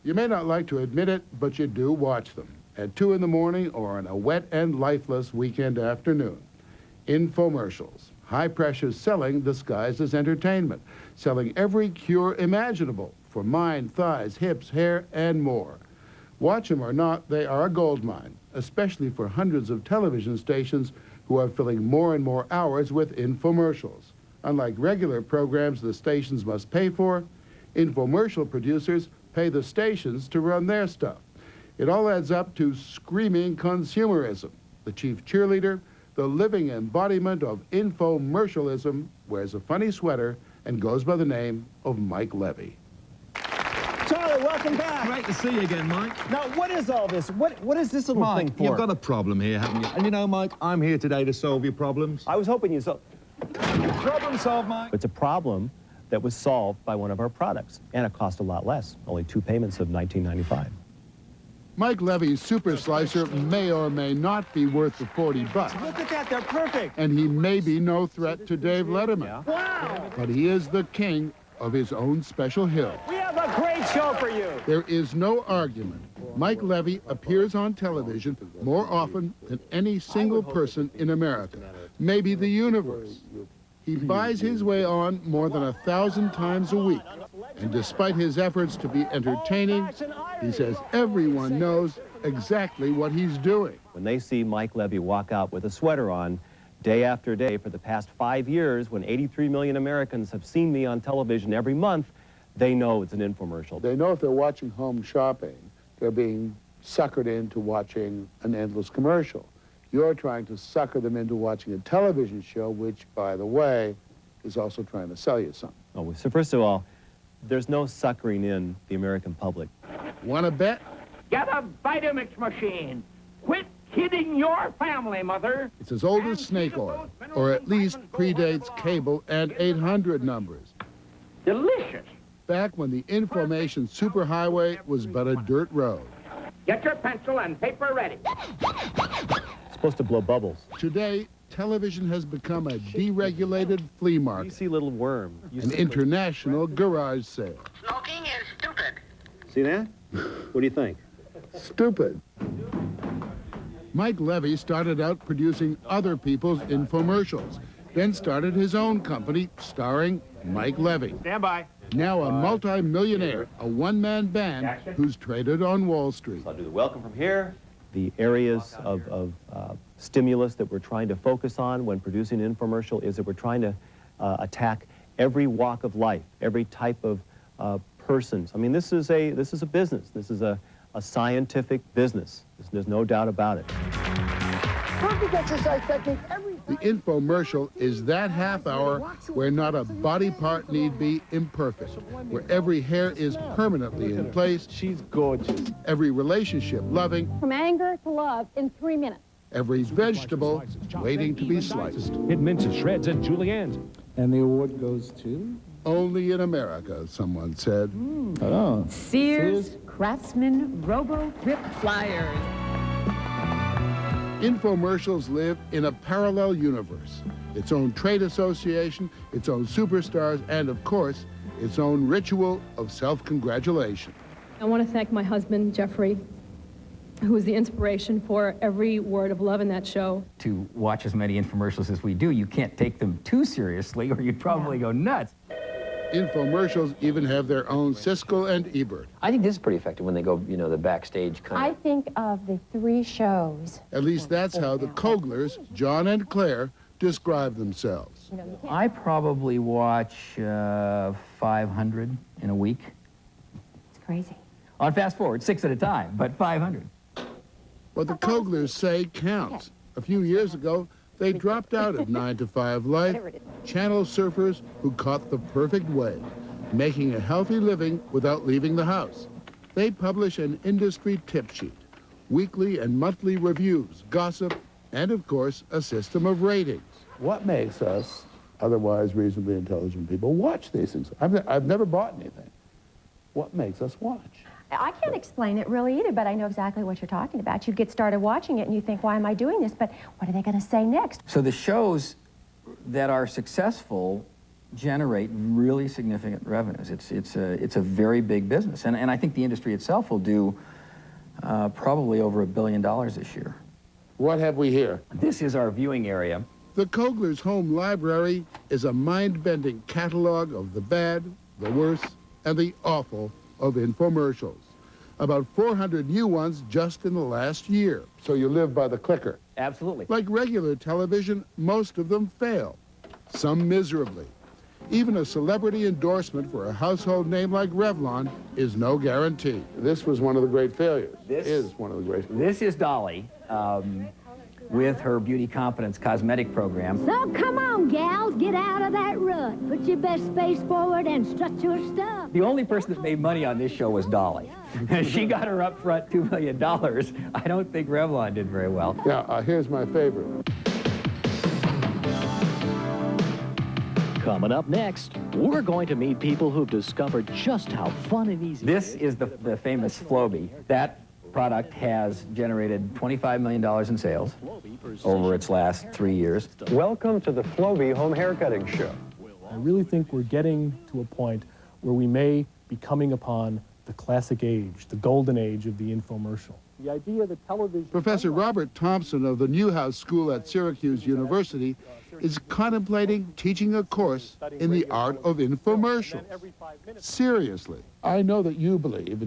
You may not like to admit it, but you do watch them at 2 in the morning or on a wet and lifeless weekend afternoon. Infomercials, high-pressure selling disguised as entertainment, selling every cure imaginable for mind, thighs, hips, hair, and more. Watch them or not, they are a goldmine, especially for hundreds of television stations who are filling more and more hours with infomercials. Unlike regular programs the stations must pay for, infomercial producers pay the stations to run their stuff. It all adds up to screaming consumerism. The chief cheerleader, the living embodiment of infomercialism, wears a funny sweater and goes by the name of Mike Levy. Charlie, welcome back. Great to see you again, Mike. Now, what is all this? What is this little thing Mike, for? you've got a problem here, haven't you? And you know, Mike, I'm here today to solve your problems. I was hoping you saw... Problem solved, Mike. It's a problem that was solved by one of our products, and it cost a lot less. Only 2 payments of $19.95. Mike Levy's Super Slicer may or may not be worth the $40. Look at that, they're perfect. And he may be no threat to Dave Letterman. Yeah. Wow! But he is the king of his own special hill. We have a great show for you. There is no argument. Mike Levy appears on television more often than any single person in America, maybe the universe. He buys his way on more than 1,000 times a week. And despite his efforts to be entertaining, he says everyone knows exactly what he's doing. When they see Mike Levy walk out with a sweater on day after day for the past 5 years, when 83 million Americans have seen me on television every month, they know it's an infomercial. They know if they're watching home shopping, they're being suckered into watching an endless commercial. You're trying to sucker them into watching a television show, which, by the way, is also trying to sell you something. Oh, so first of all, there's no suckering in the American public. Want to bet? Get a Vitamix machine. Quit kidding your family, Mother. It's as old as snake oil, or at least predates cable and 800 numbers. Delicious. Back when the information superhighway was but a dirt road. Get your pencil and paper ready. It's supposed to blow bubbles. Today, television has become a deregulated flea You market, see little worm. an international garage sale. Smoking is stupid. See that? What do you think? Stupid. Mike Levy started out producing other people's infomercials, then started his own company starring Mike Levy. Stand by. Now a multi-millionaire, a one-man band who's traded on Wall Street. I'll do the welcome from here. The areas of stimulus that we're trying to focus on when producing an infomercial is that we're trying to attack every walk of life, every type of persons. I mean, this is a business. This is a scientific business. There's no doubt about it. Perfect exercise technique every The infomercial is that half hour where not a body part need be imperfect, where every hair is permanently in place, She's gorgeous. every relationship loving, From anger to love in 3 minutes. every vegetable waiting to be sliced. It minces, shreds, and juliennes. And the award goes to? Only in America, someone said. Oh. Sears, Craftsman, Robo-Grip Flyers. Infomercials live in a parallel universe. Its own trade association, its own superstars, and of course, its own ritual of self-congratulation. I want to thank my husband, Jeffrey, who is the inspiration for every word of love in that show. To watch as many infomercials as we do, you can't take them too seriously or you'd probably go nuts. Infomercials even have their own Siskel and Ebert. I think this is pretty effective when they go, you know, the backstage kind I of... think of the 3 shows. At least that's how the Koglers, John and Claire, describe themselves. You know, you can't- I probably watch 500 in a week. It's crazy. On fast forward, 6 at a time, but 500. What the Koglers say counts. A few years ago, they dropped out of 9-to-5 life, channel surfers who caught the perfect wave, making a healthy living without leaving the house. They publish an industry tip sheet, weekly and monthly reviews, gossip, and of course, a system of ratings. What makes us, otherwise reasonably intelligent people, watch these things? I've never bought anything. What makes us watch? I can't explain it really either, but I know exactly what you're talking about. You get started watching it and you think, why am I doing this? But what are they going to say next? So the shows that are successful generate really significant revenues. It's a very big business, and I think the industry itself will do probably over $1 billion this year. What have we here? This is our viewing area. The Kogler's Home Library is a mind-bending catalog of the bad, the worst, and the awful of infomercials. About 400 new ones just in the last year. So you live by the clicker. Absolutely. Like regular television, most of them fail, some miserably. Even a celebrity endorsement for a household name like Revlon is no guarantee. This was one of the great failures. This is one of the great failures. This is Dolly with her Beauty Confidence cosmetic program. So come on, gals, get out of that rut. Put your best face forward and strut your stuff. The only person that made money on this show was Dolly. She got her upfront $2 million. I don't think Revlon did very well. Yeah, here's my favorite. Coming up next, we're going to meet people who've discovered just how fun and easy. This is the famous Flowbee. That product has generated $25 million in sales over its last 3 years. Welcome to the Flowbee Home Haircutting Show. I really think we're getting to a point where we may be coming upon the classic age, the golden age of the infomercial. The idea that television... Professor Robert Thompson of the Newhouse School at Syracuse University is contemplating teaching a course in the art of infomercials. Seriously. I know that you believe,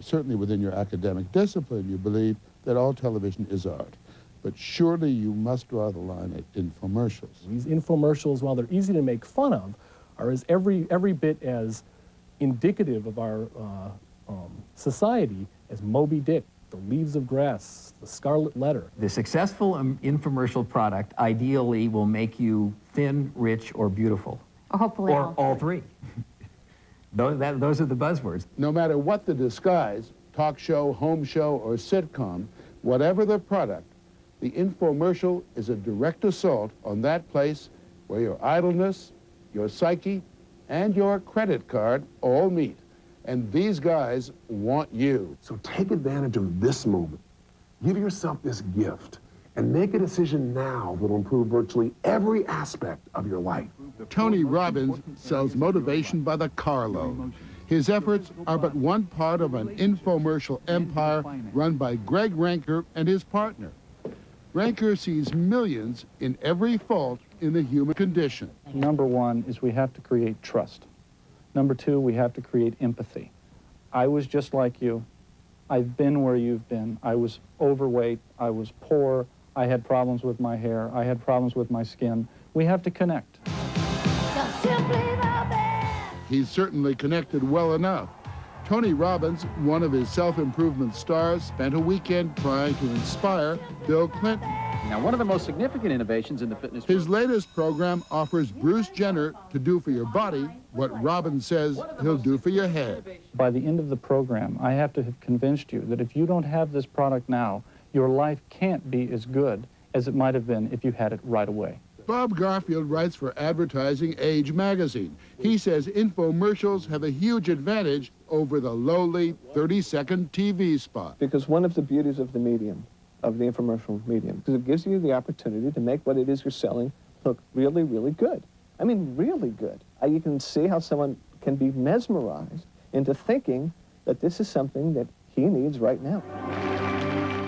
certainly within your academic discipline, you believe that all television is art. But surely you must draw the line at infomercials. These infomercials, while they're easy to make fun of, are as every bit as indicative of our society as Moby Dick, The Leaves of Grass, The Scarlet Letter. The successful infomercial product ideally will make you thin, rich, or beautiful. Hopefully or all three. Those are the buzzwords. No matter what the disguise, talk show, home show, or sitcom, whatever the product, the infomercial is a direct assault on that place where your idleness, your psyche, and your credit card all meet. And these guys want you. So take advantage of this moment. Give yourself this gift and make a decision now that will improve virtually every aspect of your life. Tony Robbins sells motivation by the carload. His efforts are but one part of an infomercial empire run by Greg Ranker and his partner. Ranker sees millions in every fault in the human condition. Number one is we have to create trust. Number two, we have to create empathy. I was just like you. I've been where you've been. I was overweight. I was poor. I had problems with my hair. I had problems with my skin. We have to connect. He's certainly connected well enough. Tony Robbins, one of his self-improvement stars, spent a weekend trying to inspire Bill Clinton. Now, one of the most significant innovations in the fitness... His latest program offers Bruce Jenner to do for your body what Robbins says he'll do for your head. By the end of the program, I have to have convinced you that if you don't have this product now, your life can't be as good as it might have been if you had it right away. Bob Garfield writes for Advertising Age magazine. He says infomercials have a huge advantage over the lowly 30-second TV spot. Because one of the beauties of the medium, of the infomercial medium, because it gives you the opportunity to make what it is you're selling look really, really good. I mean, really good. You can see how someone can be mesmerized into thinking that this is something that he needs right now.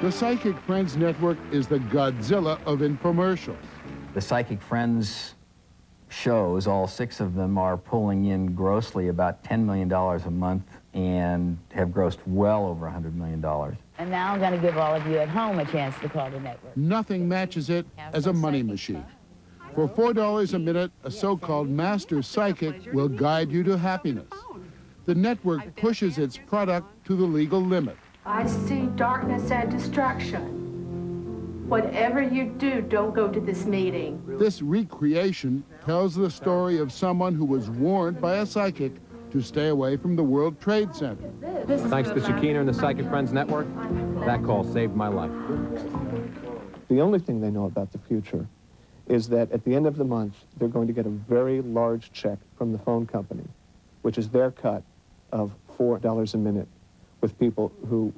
The Psychic Friends Network is the Godzilla of infomercials. The Psychic Friends shows, all 6 of them, are pulling in grossly about $10 million a month and have grossed well over $100 million. And now I'm going to give all of you at home a chance to call the network. Nothing matches it as a money machine. For $4 a minute, a so-called master psychic will guide you to happiness. The network pushes its product to the legal limit. I see darkness and destruction. Whatever you do, don't go to this meeting. This recreation tells the story of someone who was warned by a psychic to stay away from the World Trade Center. Thanks to Shakina and the Psychic Friends Network, that call saved my life. The only thing they know about the future is that at the end of the month, they're going to get a very large check from the phone company, which is their cut of $4 a minute, with people who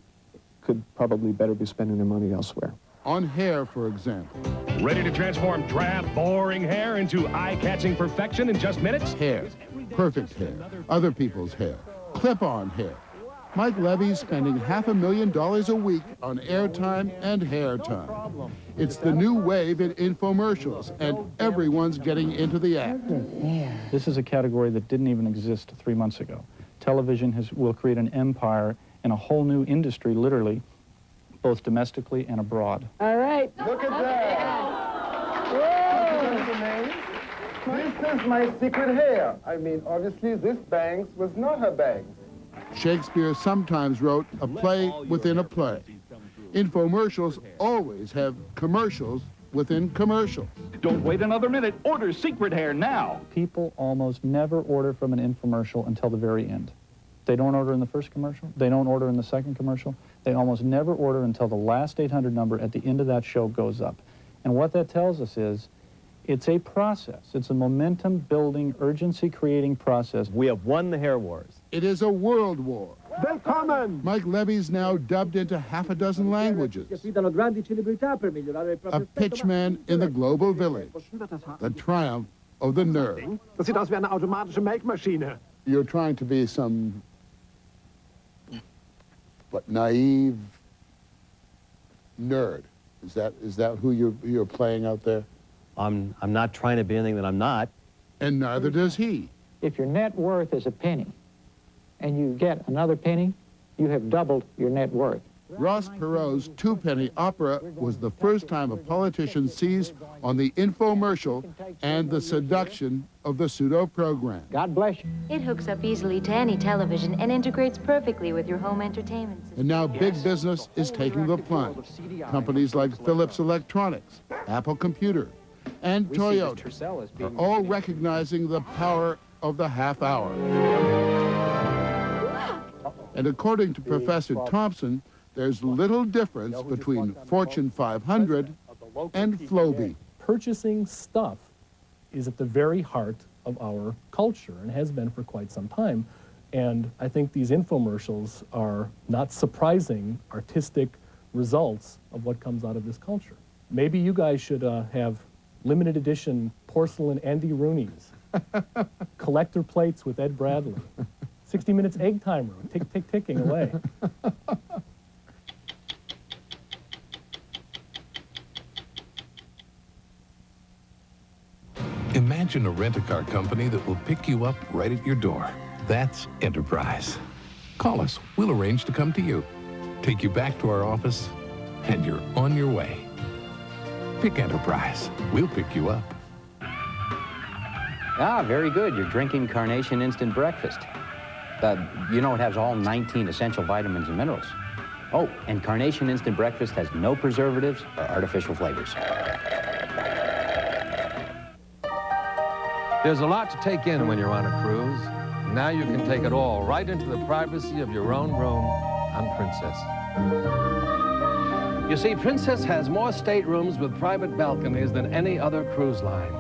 could probably better be spending their money elsewhere. On hair, for example. Ready to transform drab, boring hair into eye-catching perfection in just minutes? Hair. Perfect hair. Other people's hair. Clip-on hair. Mike Levy's spending $500,000 a week on airtime and hair time. It's the new wave in infomercials, and everyone's getting into the act. This is a category that didn't even exist 3 months ago. Television will create an empire and a whole new industry, literally, both domestically and abroad. All right. Look at that. Whoa. This is my secret hair. I mean, obviously, this bangs was not her bangs. Shakespeare sometimes wrote a play within a play. Infomercials always have commercials within commercials. Don't wait another minute. Order secret hair now. People almost never order from an infomercial until the very end. They don't order in the first commercial. They don't order in the second commercial. They almost never order until the last 800 number at the end of that show goes up. And what that tells us is it's a process. It's a momentum-building, urgency-creating process. We have won the hair wars. It is a world war. Willkommen! Mike Levy's now dubbed into half a dozen languages. A pitchman in the global village. The triumph of the nerd. Das sieht aus wie eine automatische Melkmaschine. You're trying to be some, what, naive nerd. Is that who you're playing out there? I'm not trying to be anything that I'm not. And neither does he. If your net worth is a penny and you get another penny, you have doubled your net worth. Ross Perot's two-penny opera was the first time a politician seized on the infomercial and the seduction of the pseudo program. God bless you. It hooks up easily to any television and integrates perfectly with your home entertainment system. And now big business is taking the plunge. Companies like Philips Electronics, Apple Computer, and Toyota are all recognizing the power of the half hour. And according to Professor Thompson, there's little difference between Fortune 500 and Flowbee. Purchasing stuff is at the very heart of our culture and has been for quite some time. And I think these infomercials are not surprising artistic results of what comes out of this culture. Maybe you guys should have limited edition porcelain Andy Rooney's, collector plates with Ed Bradley, 60 Minutes egg timer, tick, tick, ticking away. Imagine a rent-a-car company that will pick you up right at your door. That's Enterprise. Call us. We'll arrange to come to you, take you back to our office, and you're on your way. Pick Enterprise. We'll pick you up. Ah, very good. You're drinking Carnation Instant Breakfast. You know it has all 19 essential vitamins and minerals. Oh, and Carnation Instant Breakfast has no preservatives or artificial flavors. There's a lot to take in when you're on a cruise. Now you can take it all right into the privacy of your own room on Princess. You see, Princess has more staterooms with private balconies than any other cruise line.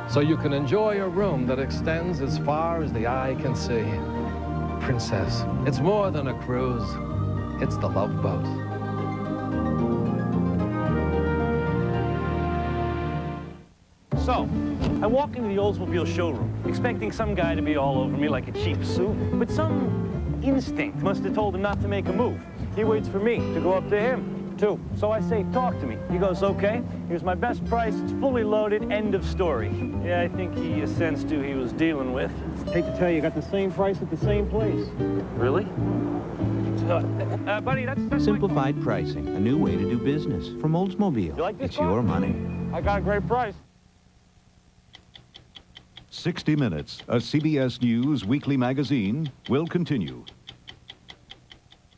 So you can enjoy a room that extends as far as the eye can see. Princess, it's more than a cruise. It's the Love Boat. So, I walk into the Oldsmobile showroom, expecting some guy to be all over me like a cheap suit, but some instinct must have told him not to make a move. He waits for me to go up to him, too. So I say, talk to me. He goes, okay, here's my best price, it's fully loaded, end of story. Yeah, I think he sensed who he was dealing with. Hate to tell you, got the same price at the same place. Really? Buddy, that's Simplified pricing, a new way to do business. From Oldsmobile, You like this it's car? your money. I got a great price. 60 Minutes, a CBS News weekly magazine, will continue